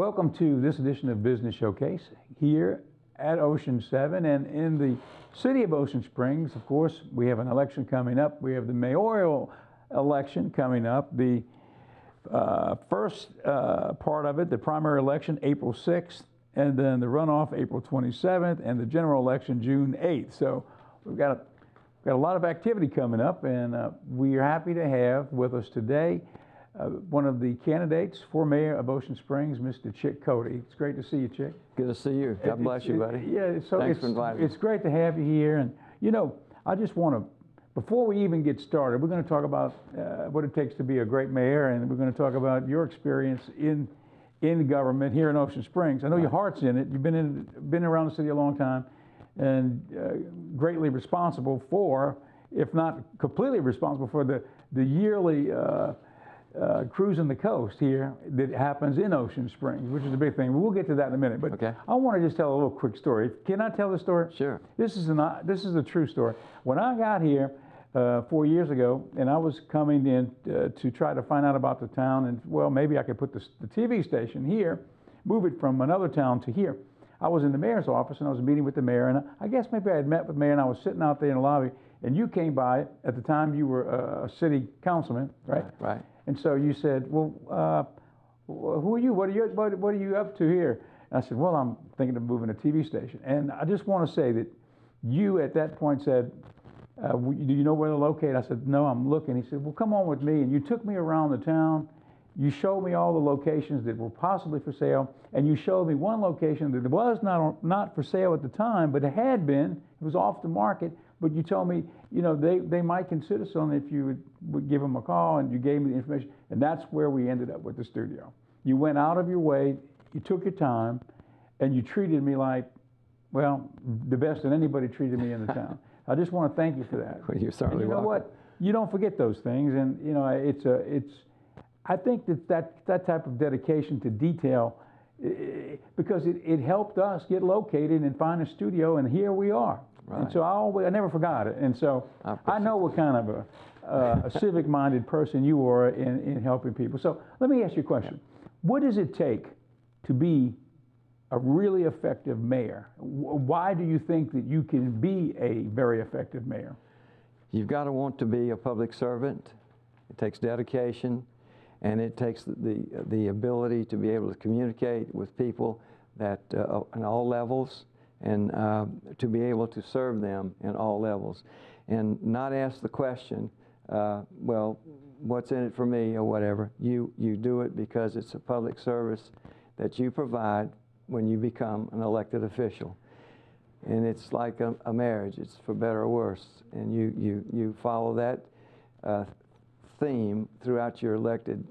Welcome to this edition of Business Showcase here at Ocean 7 and in the city of Ocean Springs. Of course, we have an election coming up. We have the mayoral election coming up. The first part of it, the primary election, April 6th, and then the runoff, April 27th, and the general election, June 8th. So we've got a lot of activity coming up, and we are happy to have with us today one of the candidates for mayor of Ocean Springs, Mr. Chic Cody. It's great to see you, Chic. Good to see you. God bless you, buddy. Yeah, so Thanks for inviting me. It's great to have you here. And, you know, I just want to, before we even get started, we're going to talk about what it takes to be a great mayor, and we're going to talk about your experience in government here in Ocean Springs. I know your heart's in it. You've been around the city a long time and greatly responsible for, if not completely responsible for, the yearly cruising the coast here that happens in Ocean Springs, which is a big thing. We'll get to that in a minute, but okay. I want to just tell a little quick story. Can I tell the story? Sure. This is a true story. When I got here 4 years ago, and I was coming in to try to find out about the town, and well, maybe I could put the TV station here, move it from another town to here. I was in the mayor's office, and I was meeting with the mayor, and I guess maybe I had met with the mayor, and I was sitting out there in the lobby, and you came by. At the time, you were a city councilman, right? Right. And so you said, well, who are you? What are you up to here? And I said, well, I'm thinking of moving a TV station. And I just want to say that you at that point said, do you know where to locate? I said, no, I'm looking. He said, well, come on with me. And you took me around the town. You showed me all the locations that were possibly for sale. And you showed me one location that was not for sale at the time, but it had been. It was off the market. But you told me, you know, they might consider something if you would give them a call, and you gave me the information. And that's where we ended up with the studio. You went out of your way, you took your time, and you treated me like, well, the best that anybody treated me in the town. I just want to thank you for that. Well, you're certainly and you know welcome. what? You don't forget those things, and you know, I think that type of dedication to detail, because it helped us get located and find a studio, and here we are. Right. And so I never forgot it. And so I know what kind of a civic-minded person you are in helping people. So let me ask you a question. Yeah. What does it take to be a really effective mayor? Why do you think that you can be a very effective mayor? You've got to want to be a public servant. It takes dedication, and it takes the ability to be able to communicate with people that on all levels, and to be able to serve them in all levels, and not ask the question, well, what's in it for me or whatever. You do it because it's a public service that you provide when you become an elected official. And it's like a marriage. It's for better or worse. And you follow that theme throughout your elected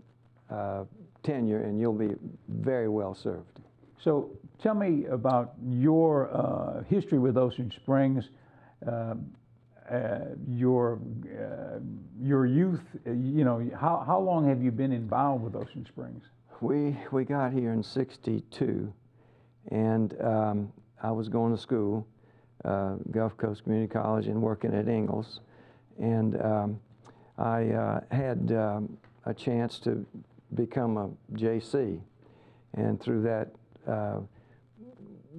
tenure, and you'll be very well served. So tell me about your history with Ocean Springs, your youth. You know, how long have you been involved with Ocean Springs? We got here in '62, and I was going to school, Gulf Coast Community College, and working at Ingalls, and I had a chance to become a JC, and through that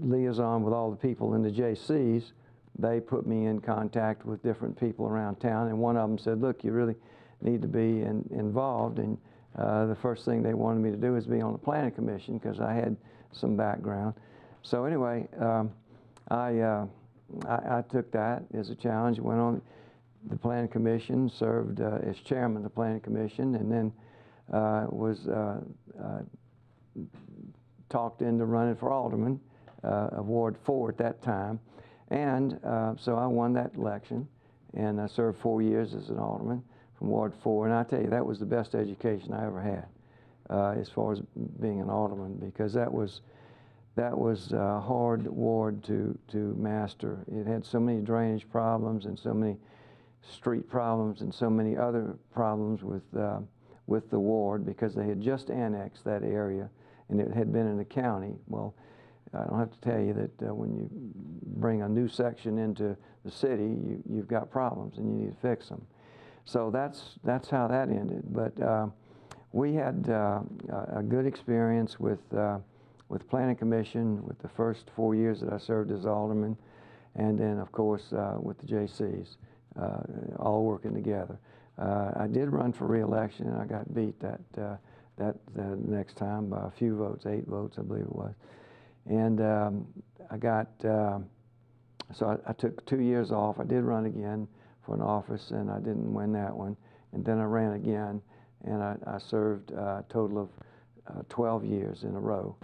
liaison with all the people in the JCs, they put me in contact with different people around town, and one of them said, look, you really need to be involved, and the first thing they wanted me to do is be on the planning commission, because I had some background. So anyway, I took that as a challenge, went on the planning commission, served as chairman of the planning commission, and then was talked into running for alderman of Ward 4 at that time. And so I won that election, and I served 4 years as an alderman from Ward 4. And I tell you, that was the best education I ever had as far as being an alderman, because that was a hard ward to master. It had so many drainage problems and so many street problems and so many other problems with the ward, because they had just annexed that area, and it had been in the county. Well, I don't have to tell you that when you bring a new section into the city, you've got problems and you need to fix them. So that's how that ended. But we had a good experience with with the Planning Commission with the first 4 years that I served as alderman, and then of course with the JCs, all working together. I did run for re-election, and I got beat that next time by a few votes, 8 votes I believe it was. And I got, so I took 2 years off. I did run again for an office, and I didn't win that one. And then I ran again, and I served a total of 12 years in a row.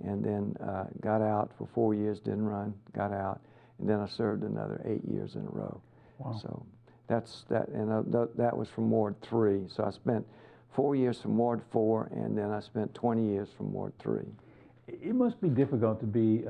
And then got out for 4 years, didn't run, got out. And then I served another 8 years in a row. Wow. So that's that, and that was from Ward 3. So I spent 4 years from Ward 4, and then I spent 20 years from Ward 3. It must be difficult to be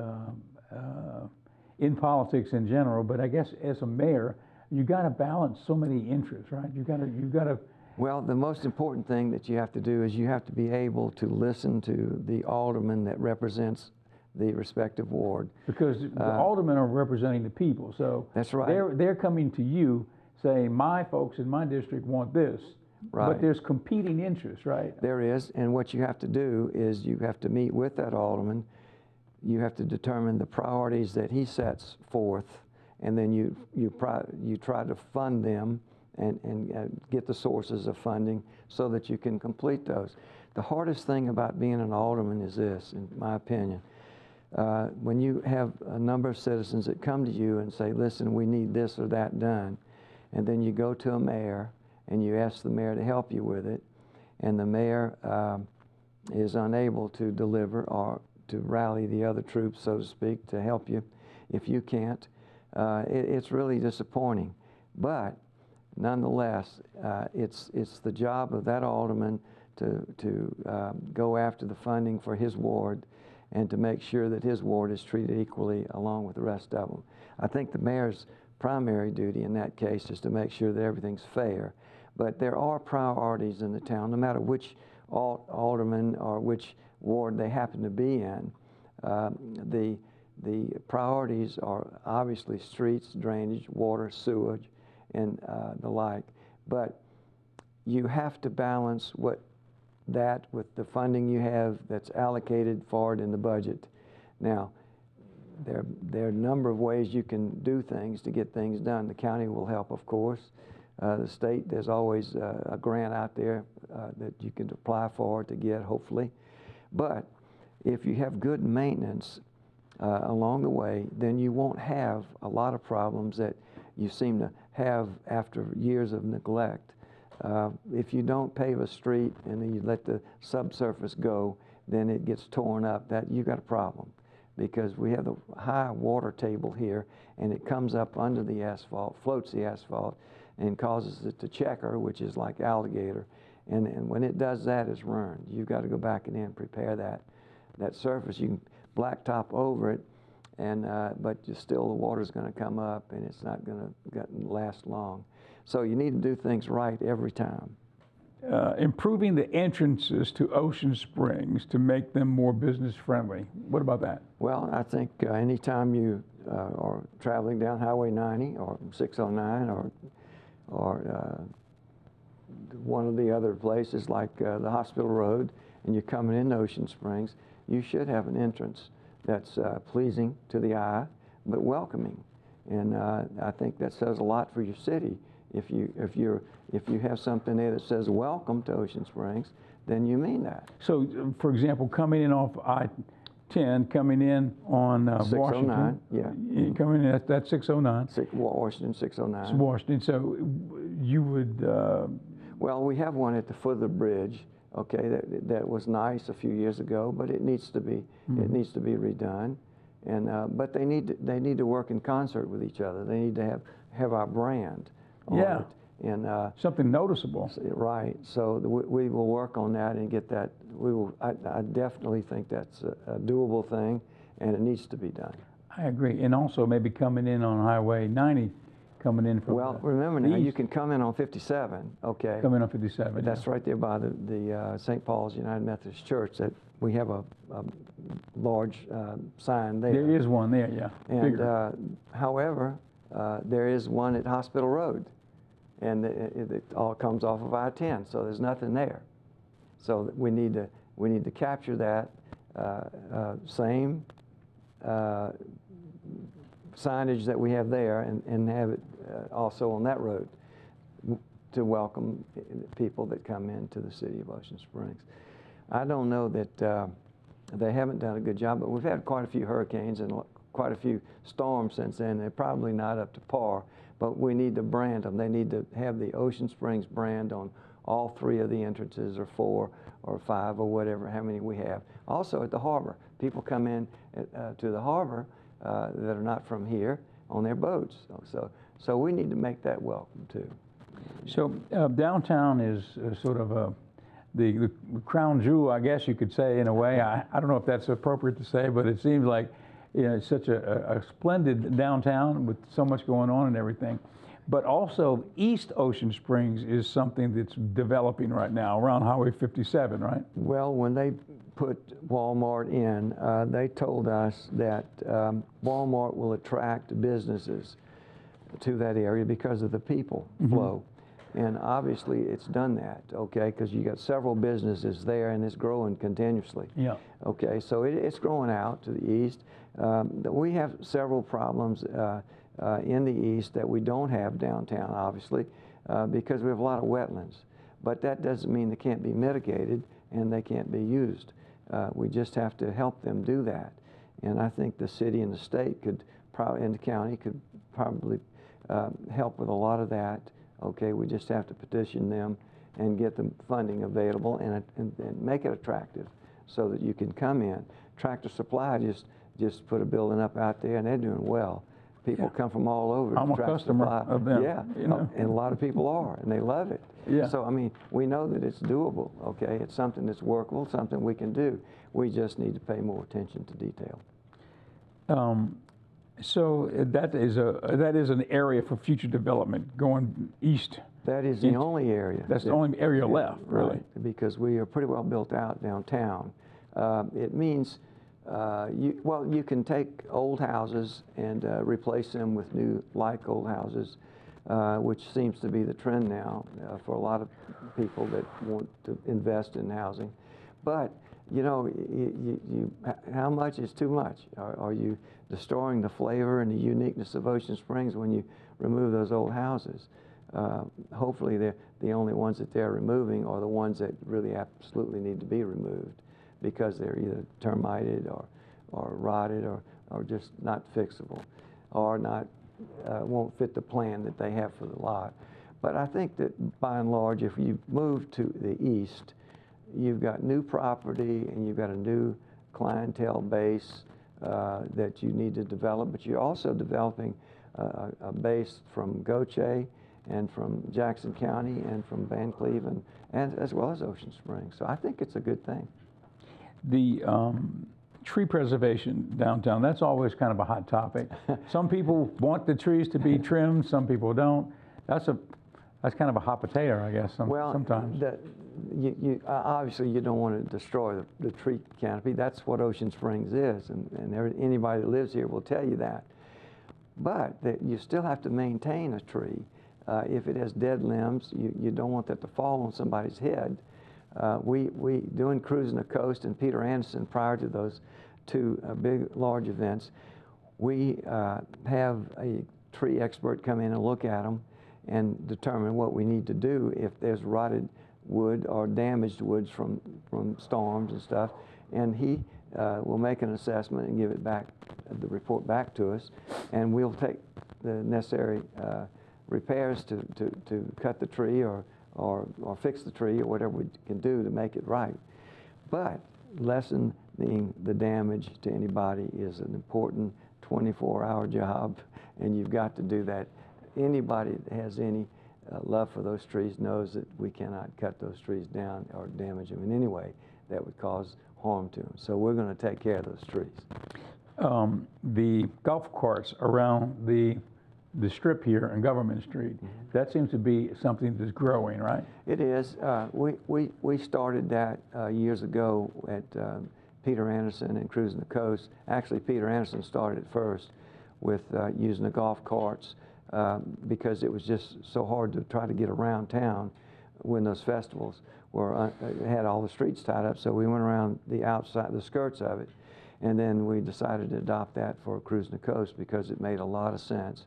in politics in general, but I guess as a mayor, you got to balance so many interests, right? You got to. Well, the most important thing that you have to do is you have to be able to listen to the alderman that represents the respective ward. Because the aldermen are representing the people, so that's right. They're coming to you saying, my folks in my district want this. Right. But there's competing interests, right? There is, and what you have to do is you have to meet with that alderman. You have to determine the priorities that he sets forth, and then you try to fund them and get the sources of funding so that you can complete those. The hardest thing about being an alderman is this, in my opinion. When you have a number of citizens that come to you and say, listen, we need this or that done, and then you go to a mayor and you ask the mayor to help you with it, and the mayor is unable to deliver or to rally the other troops, so to speak, to help you if you can't, it's really disappointing. But nonetheless, it's the job of that alderman to go after the funding for his ward and to make sure that his ward is treated equally along with the rest of them. I think the mayor's primary duty in that case is to make sure that everything's fair. But there are priorities in the town, no matter which alderman or which ward they happen to be in. The priorities are obviously streets, drainage, water, sewage, and the like. But you have to balance that with the funding you have that's allocated for it in the budget. Now, there are a number of ways you can do things to get things done. The county will help, of course. The state, there's always a grant out there that you can apply for to get, hopefully. But if you have good maintenance along the way, then you won't have a lot of problems that you seem to have after years of neglect. If you don't pave a street and then you let the subsurface go, then it gets torn up. That you got a problem, because we have the high water table here, and it comes up under the asphalt, floats the asphalt, and causes it to checker, which is like alligator. And when it does that, it's ruined. You've got to go back in and prepare that surface. You can blacktop over it, and but still the water's going to come up, and it's not going to last long. So you need to do things right every time. Improving the entrances to Ocean Springs to make them more business friendly. What about that? Well, I think anytime you are traveling down Highway 90 or 609 or one of the other places like the Hospital Road, and you're coming into Ocean Springs, you should have an entrance that's pleasing to the eye but welcoming. And I think that says a lot for your city. If you have something there that says welcome to Ocean Springs, then you mean that. So, for example, coming in off I-10, coming in on 609, Washington. yeah. Coming in, that's 609. Washington, 609. Washington. So you would. Well, we have one at the foot of the bridge. Okay, that was nice a few years ago, but it needs to be redone. And but they need to work in concert with each other. They need to have our brand on it. And something noticeable. Right. So we will work on that and get that. I definitely think that's a doable thing, and it needs to be done. I agree. And also maybe coming in on Highway 90, coming in from remember now, you can come in on 57. Okay. Come in on 57. That's right there by the St. Paul's United Methodist Church. That we have a large sign there. There is one there, yeah. And however, there is one at Hospital Road, and it all comes off of I-10. So there's nothing there. So we need to capture that. same signage that we have there, and have it also on that road to welcome people that come into the city of Ocean Springs. I don't know that they haven't done a good job, but we've had quite a few hurricanes and quite a few storms since then. They're probably not up to par, but we need to brand them. They need to have the Ocean Springs brand on all 3 of the entrances, or 4 or 5 or whatever, how many we have. Also at the harbor, people come in to the harbor that are not from here on their boats. So we need to make that welcome too. So downtown is sort of the crown jewel, I guess you could say, in a way. I don't know if that's appropriate to say, but it seems like, you know, it's such a splendid downtown with so much going on and everything. But also East Ocean Springs is something that's developing right now around Highway 57, right? Well, when they put Walmart in, they told us that Walmart will attract businesses to that area because of the people flow. And obviously it's done that, okay, because you got several businesses there and it's growing continuously. Yeah. Okay, so it's growing out to the east. We have several problems in the east that we don't have downtown, obviously, because we have a lot of wetlands. But that doesn't mean they can't be mitigated and they can't be used. We just have to help them do that. And I think the city and the state could probably, and the county could probably help with a lot of that. Okay, we just have to petition them and get the funding available and make it attractive so that you can come in. Tractor Supply just put a building up out there and they're doing well. People come from all over. I'm a customer of them. Yeah, you know? And a lot of people are, and they love it. Yeah. So I mean, we know that it's doable. Okay, it's something that's workable, something we can do. We just need to pay more attention to detail. So that is an area for future development going east. That is the only area. That's the only area left, really. Right, because we are pretty well built out downtown. It means you can take old houses and replace them with new like old houses, which seems to be the trend now for a lot of people that want to invest in housing. But you know, how much is too much? Are you destroying the flavor and the uniqueness of Ocean Springs when you remove those old houses? Hopefully they're the only ones that they're removing are the ones that really absolutely need to be removed because they're either termited or rotted or just not fixable or not won't fit the plan that they have for the lot. But I think that by and large, if you move to the east, you've got new property and you've got a new clientele base that you need to develop, but you're also developing a base from Goche and from Jackson County and from Van Cleven and as well as Ocean Springs. So I think it's a good thing. The tree preservation downtown, that's always kind of a hot topic. Some people want the trees to be trimmed, some people don't. That's kind of a hot potato, I guess, sometimes. Obviously you don't want to destroy the tree canopy. That's what Ocean Springs is, and anybody that lives here will tell you that. But you still have to maintain a tree. If it has dead limbs, you don't want that to fall on somebody's head. Doing Cruising the Coast and Peter Anderson, prior to those two big, large events, we have a tree expert come in and look at them and determine what we need to do if there's rotted wood or damaged woods from storms and stuff. And he will make an assessment and give it back, the report back to us, and we'll take the necessary repairs to cut the tree or fix the tree or whatever we can do to make it right. But lessening the damage to anybody is an important 24-hour job, and you've got to do that. Anybody that has any love for those trees knows that we cannot cut those trees down or damage them in any way that would cause harm to them. So we're going to take care of those trees. The golf carts around the strip here on Government Street, that seems to be something that's growing, right? It is. We started that years ago at Peter Anderson and Cruising the Coast. Actually, Peter Anderson started it first with using the golf carts because it was just so hard to try to get around town when those festivals were had all the streets tied up. So we went around the outside, the skirts of it, and then we decided to adopt that for Cruising the Coast because it made a lot of sense.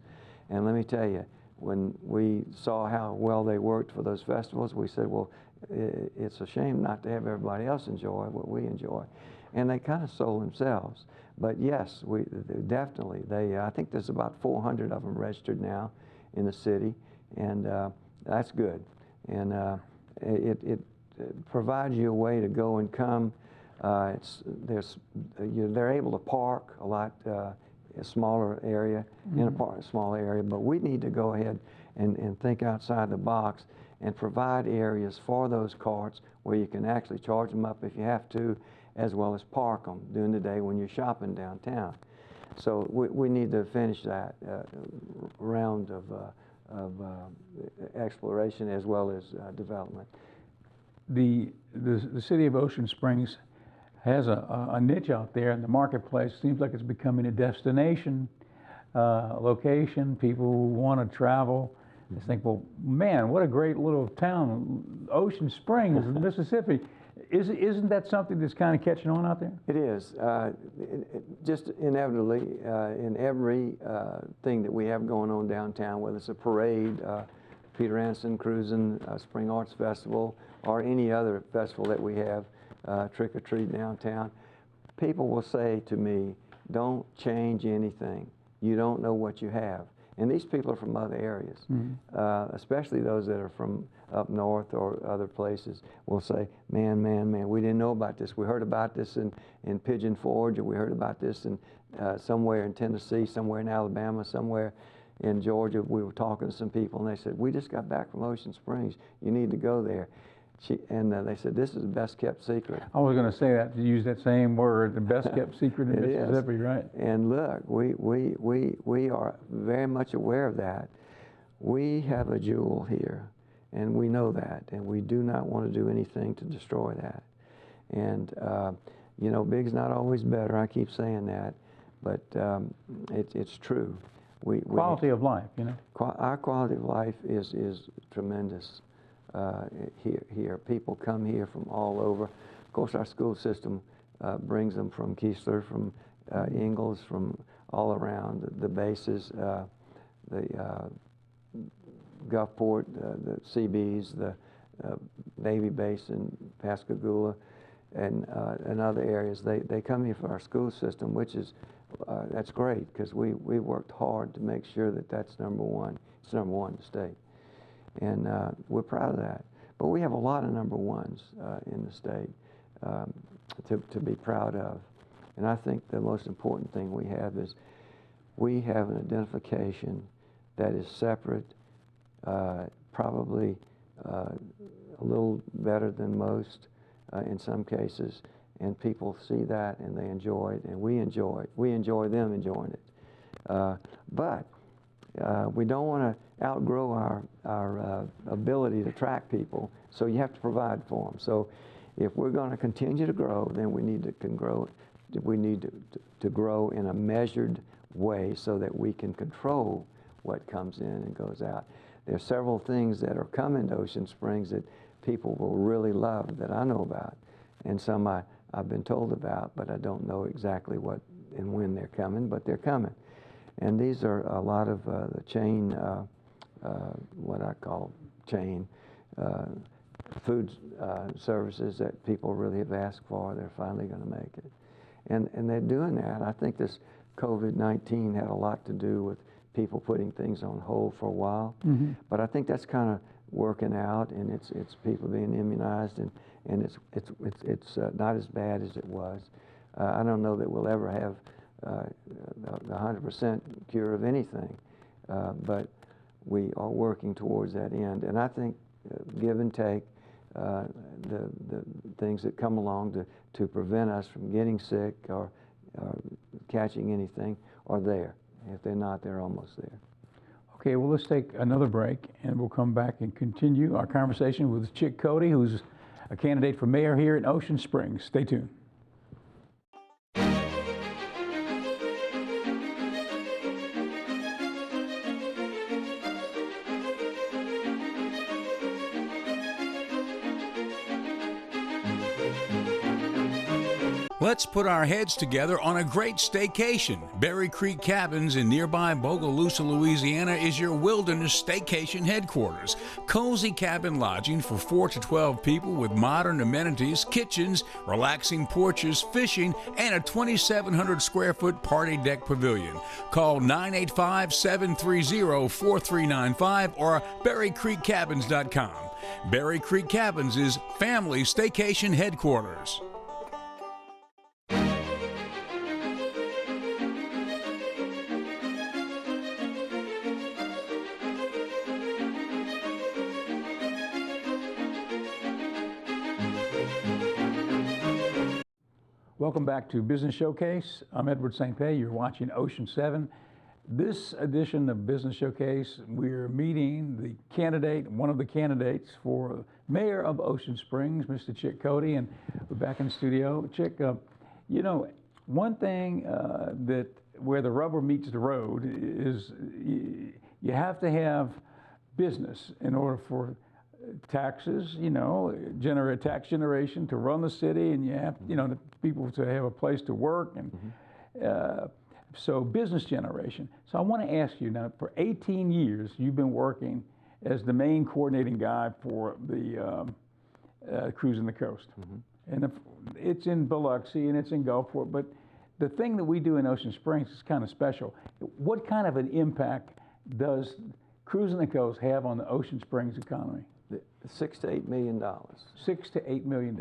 And let me tell you, when we saw how well they worked for those festivals, we said, well, it's a shame not to have everybody else enjoy what we enjoy. And they kind of sold themselves. But yes, we definitely, I think there's about 400 of them registered now in the city, and that's good. And it provides you a way to go and come. They're able to park a lot, a smaller area, in a small area, but we need to go ahead and think outside the box and provide areas for those carts where you can actually charge them up if you have to, as well as park them during the day when you're shopping downtown. So we need to finish that round of exploration as well as development. The city of Ocean Springs has a niche out there in the marketplace. Seems like it's becoming a destination location. People want to travel. They think, well, man, what a great little town, Ocean Springs, Mississippi. Isn't that something that's kind of catching on out there? It is. Just inevitably, in every thing that we have going on downtown, whether it's a parade, Peter Anderson Cruising, Spring Arts Festival, or any other festival that we have, Trick or Treat downtown, people will say to me, don't change anything. You don't know what you have. And these people are from other areas, especially those that are from up north or other places will say, man, we didn't know about this. We heard about this in Pigeon Forge, or we heard about this in somewhere in Tennessee, somewhere in Alabama, somewhere in Georgia. We were talking to some people, and they said, we just got back from Ocean Springs. You need to go there. They said, this is the best kept secret. I was going to say that, to use that same word, the best kept secret in Mississippi, right? And look, we are very much aware of that. We have a jewel here, and we know that, and we do not want to do anything to destroy that. And, you know, big's not always better. I keep saying that, but it's true. Quality of life, you know? Our quality of life is tremendous. Here. People come here from all over. Of course, our school system brings them from Keesler, from Ingalls, from all around the bases, the Gulfport, the CBs, the Navy base in Pascagoula, and other areas. They come here for our school system, which is that's great, because we worked hard to make sure that that's number one. It's number one in the state. And we're proud of that. But we have a lot of number ones in the state to be proud of. And I think the most important thing we have is we have an identification that is separate, probably a little better than most in some cases. And people see that and they enjoy it, and we enjoy it. We enjoy them enjoying it. But we don't want to outgrow our ability to attract people, so you have to provide for them. So if we're going to continue to grow, then we need to grow in a measured way so that we can control what comes in and goes out. There are several things that are coming to Ocean Springs that people will really love that I know about, and some I've been told about, but I don't know exactly what and when they're coming, but they're coming. And these are a lot of the chain, what I call chain food services that people really have asked for. They're finally going to make it. And they're doing that. I think this COVID-19 had a lot to do with people putting things on hold for a while. But I think that's kind of working out, and it's people being immunized, and it's not as bad as it was. I don't know that we'll ever have the 100% cure of anything, but we are working towards that end. And I think give and take, the things that come along to prevent us from getting sick or catching anything are there. If they're not, they're almost there. Okay, well, let's take another break, and we'll come back and continue our conversation with Chic Cody, who's a candidate for mayor here in Ocean Springs. Stay tuned. Let's put our heads together on a great staycation. Berry Creek Cabins in nearby Bogalusa, Louisiana is your wilderness staycation headquarters. Cozy cabin lodging for 4 to 12 people with modern amenities, kitchens, relaxing porches, fishing, and a 2,700 square foot party deck pavilion. Call 985-730-4395 or berrycreekcabins.com. Berry Creek Cabins is family staycation headquarters. Welcome back to Business Showcase. I'm Edward St. Pé. You're watching Ocean 7. This edition of Business Showcase, we're meeting one of the candidates for mayor of Ocean Springs, Mr. Chic Cody, and we're back in the studio. Chic, you know, one thing that where the rubber meets the road is you have to have business in order for taxes, you know, generate tax generation to run the city, and you have, you know, the people to have a place to work, and so business generation. So I want to ask you now, for 18 years, you've been working as the main coordinating guy for the Cruising the Coast. And it's in Biloxi and it's in Gulfport, but the thing that we do in Ocean Springs is kind of special. What kind of an impact does Cruising the Coast have on the Ocean Springs economy? $6 to $8 million. $6 to $8 million.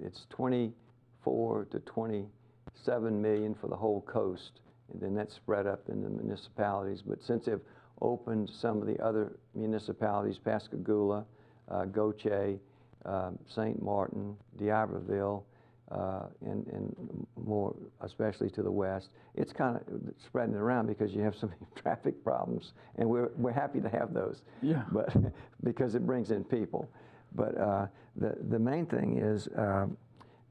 It's 24 to 27 million for the whole coast, and then that's spread up in the municipalities. But since they've opened some of the other municipalities, Pascagoula, Goche, St. Martin, D'Iberville, and more, especially to the west, it's kind of spreading it around because you have so many traffic problems, and we're happy to have those. Yeah. But because it brings in people. But the main thing is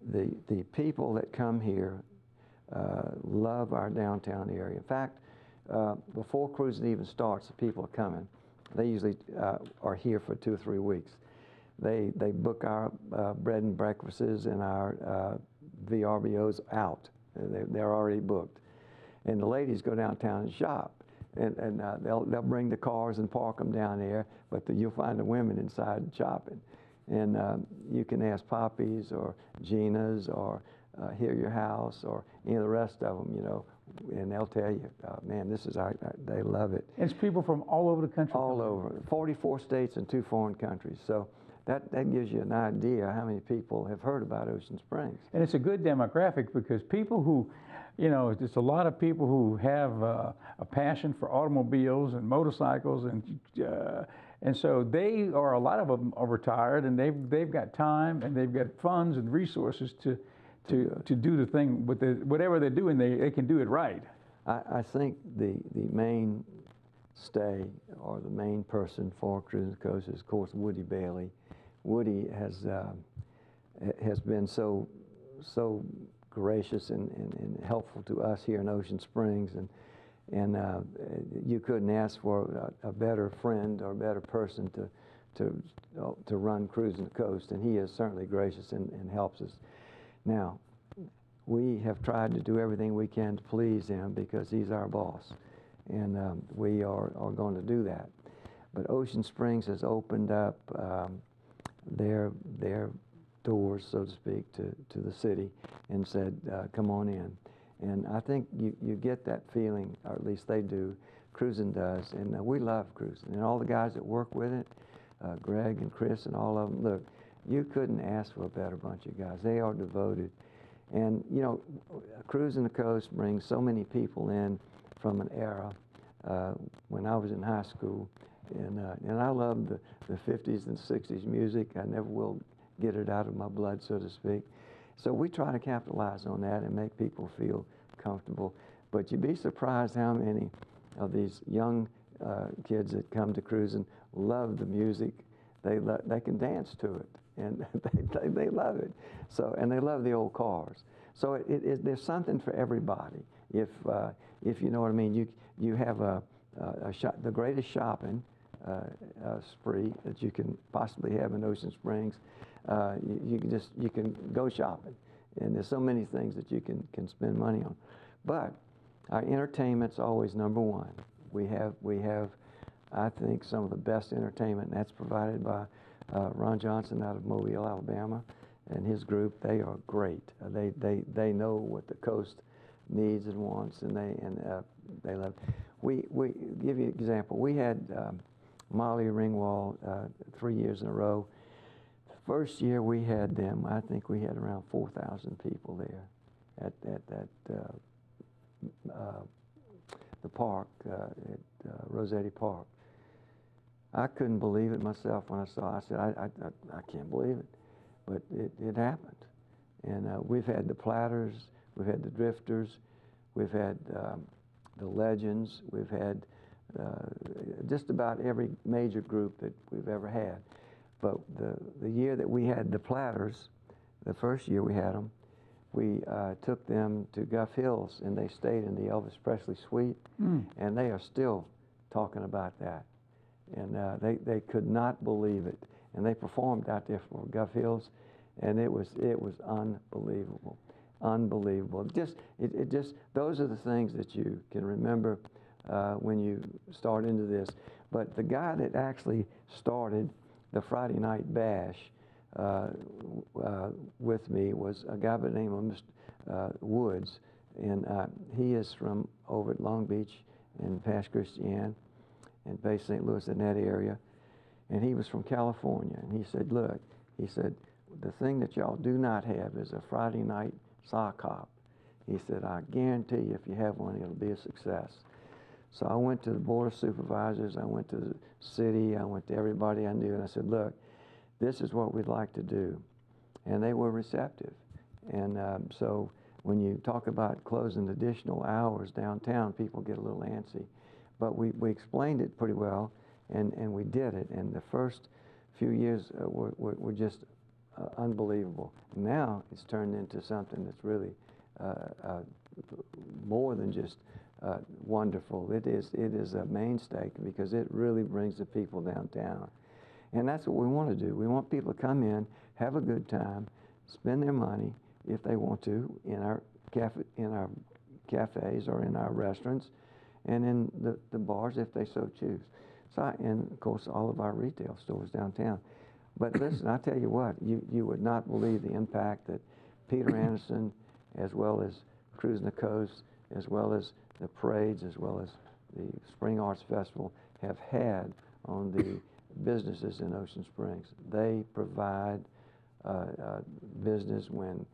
the people that come here love our downtown area. In fact, before cruising even starts, the people are coming. They usually are here for 2 or 3 weeks. They book our bread and breakfasts and our VRBOs out. They're already booked. And the ladies go downtown and shop. And they'll bring the cars and park them down there, but you'll find the women inside shopping. And you can ask Poppy's or Gina's or Hear Your House or any of the rest of them, you know, and they'll tell you, man, this is they love it. It's people from all over the country. All over, 44 states and 2 foreign countries. So that gives you an idea how many people have heard about Ocean Springs. And it's a good demographic because people who, you know, there's a lot of people who have a passion for automobiles and motorcycles, and so a lot of them are retired, and they've got time and they've got funds and resources to do the thing with whatever they're doing. They can do it right. I think the main stay or the main person for Cruising the Coast is, of course, Woody Bailey. Woody has been so gracious and helpful to us here in Ocean Springs, and you couldn't ask for a better friend or a better person to run Cruising the Coast, and he is certainly gracious and helps us. Now, we have tried to do everything we can to please him because he's our boss, and we are going to do that. But Ocean Springs has opened up their doors, so to speak, to the city and said, come on in. And I think you get that feeling, or at least they do, Cruising does, and we love Cruising. And all the guys that work with it, Greg and Chris and all of them, look, you couldn't ask for a better bunch of guys. They are devoted. And, you know, Cruising the Coast brings so many people in from an era when I was in high school. And I love the 50s and 60s music. I never will get it out of my blood, so to speak. So we try to capitalize on that and make people feel comfortable. But you'd be surprised how many of these young kids that come to Cruising love the music. They can dance to it, and they love it. So, and they love the old cars. So there's something for everybody. If you know what I mean, you have the greatest shopping spree that you can possibly have in Ocean Springs. You can go shopping, And there's so many things that you can spend money on. But our entertainment's always number one. We have, I think, some of the best entertainment, and that's provided by Ron Johnson out of Mobile, Alabama, and his group. They are great. They know what the coast needs and wants, and they love it. We give you an example. We had Molly Ringwald 3 years in a row. The first year we had them, I think we had around 4,000 people there at the park, at Rossetti Park. I couldn't believe it myself when I saw it. I said, I can't believe it. But it happened. And we've had the Platters, we've had the Drifters, we've had the Legends, we've had just about every major group that we've ever had. But the year that we had the Platters, the first year we had them, we took them to Guff Hills, and they stayed in the Elvis Presley suite, and they are still talking about that. And they could not believe it. And they performed out there for Guff Hills, and it was unbelievable, unbelievable. It just those are the things that you can remember when you start into this. But the guy that actually started the Friday Night Bash with me was a guy by the name of Mr. Woods, and he is from over at Long Beach in Pass Christian and Bay St. Louis, in that area. And he was from California, and he said, look, he said, the thing that y'all do not have is a Friday night sock hop. He said, I guarantee you if you have one, it'll be a success. So I went to the Board of Supervisors, I went to the city, I went to everybody I knew, and I said, look, this is what we'd like to do. And they were receptive. And so when you talk about closing additional hours downtown, people get a little antsy. But we explained it pretty well, and we did it. And the first few years were just unbelievable. Now it's turned into something that's really more than just wonderful. It is a mainstay because it really brings the people downtown. And that's what we want to do. We want people to come in, have a good time, spend their money if they want to in our cafes or in our restaurants, and in the bars if they so choose. So, and of course all of our retail stores downtown. But listen, I tell you what, you would not believe the impact that Peter Anderson, as well as Cruising the Coast, as well as the parades, as well as the Spring Arts Festival, have had on the businesses in Ocean Springs. They provide business when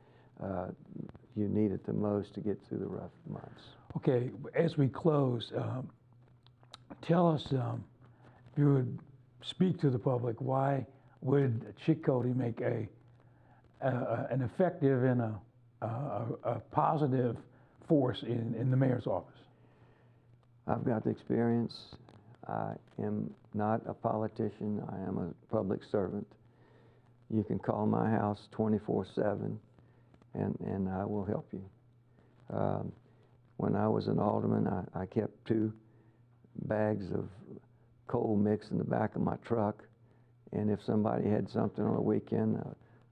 you need it the most to get through the rough months. Okay, as we close, tell us, if you would speak to the public, why would Chic Cody make an effective and a positive force in the mayor's office? I've got the experience. I am not a politician. I am a public servant. You can call my house 24/7, and I will help you. When I was an alderman, I kept 2 bags of coal mix in the back of my truck, and if somebody had something on the weekend,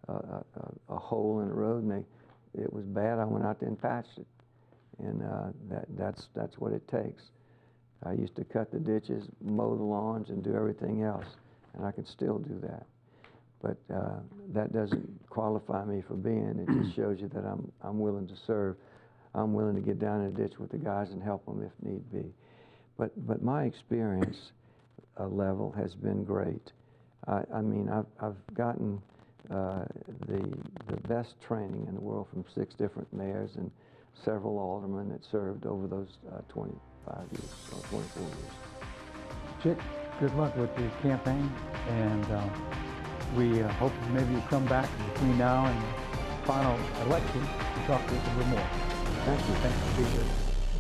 a hole in the road, and it was bad, I went out there and patched it. And that's what it takes. I used to cut the ditches, mow the lawns, and do everything else, and I can still do that. But that doesn't qualify me for being. It just shows you that I'm willing to serve. I'm willing to get down in the ditch with the guys and help them if need be. But my experience level has been great. I mean, I've gotten the best training in the world from 6 different mayors and several aldermen that served over those 25 years or 24 years. Chic, good luck with your campaign, and we hope maybe you come back between now and the final election to talk to us a little more. Thank you. Thanks for being here.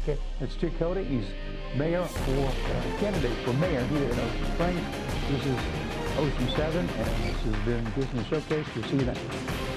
Okay, that's Chic Cody. He's mayor for candidate for mayor here in Ocean Springs. This is Ocean 7, and this has been Business Showcase. We'll see you next time.